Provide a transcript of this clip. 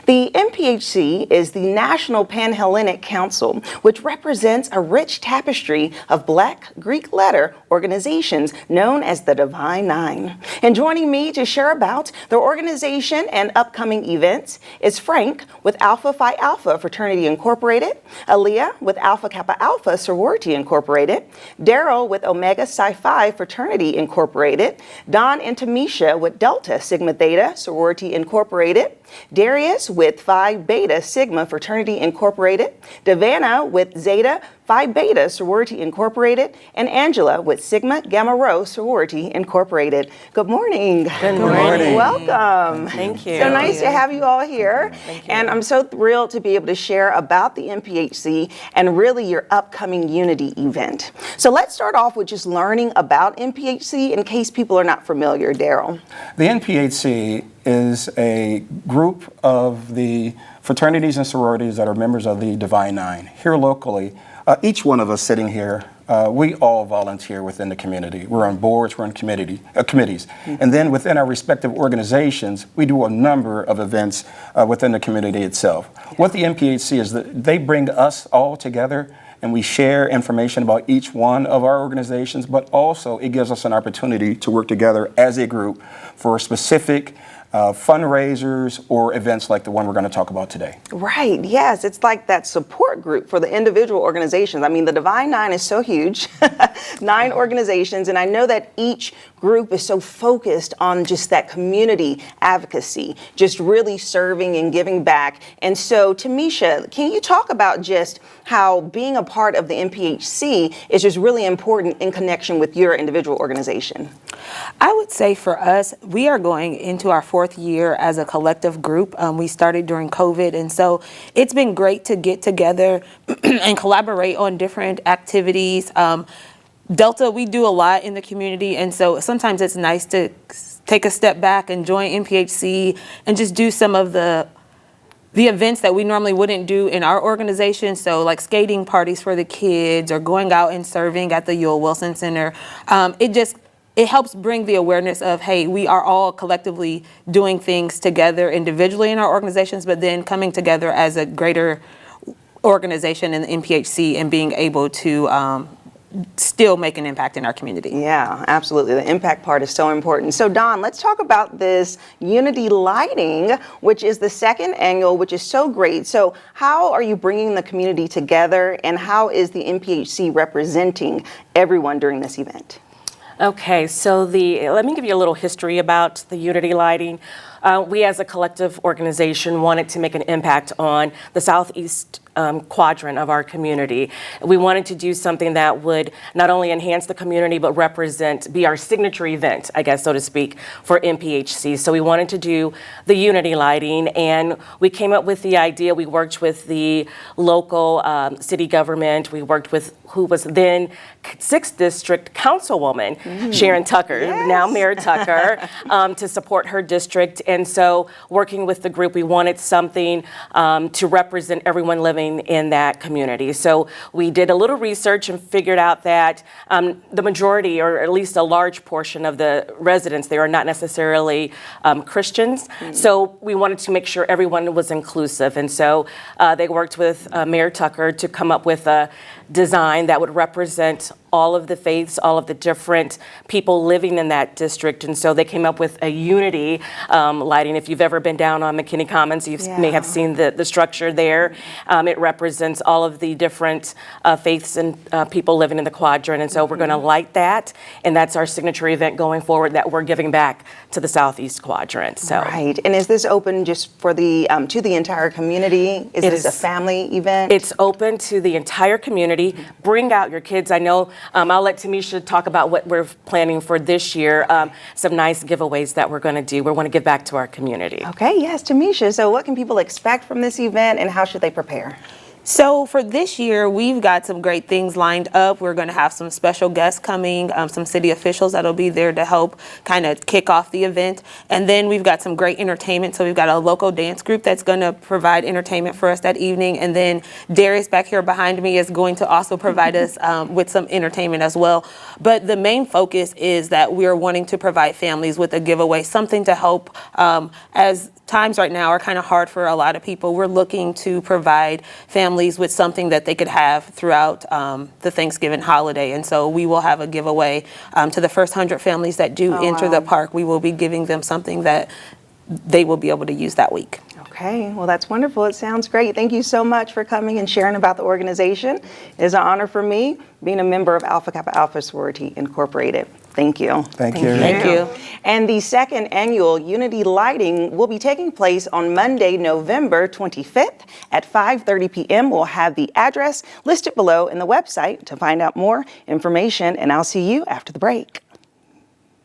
The NPHC is the National Pan-Hellenic Council, which represents a rich tapestry of Black Greek letter organizations known as the Divine Nine. And joining me to share about their organization and upcoming events is Frank with Alpha Phi Alpha Fraternity Incorporated, Aaliyah with Alpha Kappa Alpha Sorority Incorporated, Daryl with Omega Psi Phi Fraternity Incorporated, Don and Tamisha with Delta Sigma Theta Sorority Incorporated, Darius with Phi Beta Sigma Fraternity Incorporated, Davana with Zeta Phi Beta Sorority Incorporated, and Angela with Sigma Gamma Rho Sorority Incorporated. Good morning. Good morning. Welcome. Thank you. So nice to have you all here. Thank you. And I'm so thrilled to be able to share about the NPHC and really your upcoming Unity event. So let's start off with just learning about NPHC in case people are not familiar. Daryl. The NPHC is a group of the fraternities and sororities that are members of the Divine Nine here locally. Each one of us sitting here, we all volunteer within the community. We're on boards, we're on committees. And then within our respective organizations, we do a number of events within the community itself. What the NPHC is, that they bring us all together and we share information about each one of our organizations, but also it gives us an opportunity to work together as a group for specific fundraisers or events like the one we're going to talk about today. Right, yes, it's like that support group for the individual organizations. I mean, the Divine Nine is so huge, 9 organizations, and I know that each group is so focused on just that community advocacy, just really serving and giving back. And so, Tamisha, can you talk about just how being a part of the NPHC is just really important in connection with your individual organization? I would say for us, we are going into our 4th year as a collective group. We started during COVID, and so it's been great to get together and collaborate on different activities. Delta, we do a lot in the community, and so sometimes it's nice to take a step back and join NPHC and just do some of the events that we normally wouldn't do in our organization. So like skating parties for the kids or going out and serving at the Ewell Wilson Center. It helps bring the awareness of, hey, we are all collectively doing things together individually in our organizations, but then coming together as a greater organization in the NPHC and being able to still make an impact in our community. Yeah, absolutely. The impact part is so important. So Don, let's talk about this Unity Lighting, which is the 2nd annual, which is so great. So how are you bringing the community together, and how is the NPHC representing everyone during this event? Okay, so let me give you a little history about the Unity Lighting. We as a collective organization wanted to make an impact on the southeast quadrant of our community. We wanted to do something that would not only enhance the community, but be our signature event, I guess, so to speak, for NPHC. So we wanted to do the Unity Lighting, and we came up with the idea. We worked with the local city government. We worked with who was then 6th District Councilwoman, Sharon Tucker, yes. now Mayor Tucker, to support her district. And so working with the group, we wanted something to represent everyone living in that community. So we did a little research and figured out that the majority, or at least a large portion of the residents there, are not necessarily Christians. So we wanted to make sure everyone was inclusive. And so they worked with Mayor Tucker to come up with a design that would represent all of the faiths, all of the different people living in that district. And so they came up with a unity lighting. If you've ever been down on McKinney Commons, you may have seen the structure there. It represents all of the different faiths and people living in the quadrant. And so we're going to light that, and that's our signature event going forward that we're giving back to the southeast quadrant. So. Right, and is this open just for the to the entire community? Is this a family event? It's open to the entire community. Bring out your kids. I know I'll let Tamisha talk about what we're planning for this year. Some nice giveaways that we're going to do. We want to give back to our community. Okay, yes, Tamisha. So what can people expect from this event, and how should they prepare? So for this year, we've got some great things lined up. We're going to have some special guests coming, some city officials that'll be there to help kind of kick off the event. And then we've got some great entertainment. So we've got a local dance group that's going to provide entertainment for us that evening. And then Darius back here behind me is going to also provide us with some entertainment as well. But the main focus is that we're wanting to provide families with a giveaway, something to help as times right now are kind of hard for a lot of people. We're looking to provide families with something that they could have throughout the Thanksgiving holiday. And so we will have a giveaway to the first 100 families that do enter the park. We will be giving them something that they will be able to use that week. Okay, well, that's wonderful. It sounds great. Thank you so much for coming and sharing about the organization. It is an honor for me being a member of Alpha Kappa Alpha Sorority Incorporated. Thank you. Thank you. Thank you. And the second annual Unity Lighting will be taking place on Monday, November 25th at 5:30 p.m. We'll have the address listed below in the website to find out more information, and I'll see you after the break.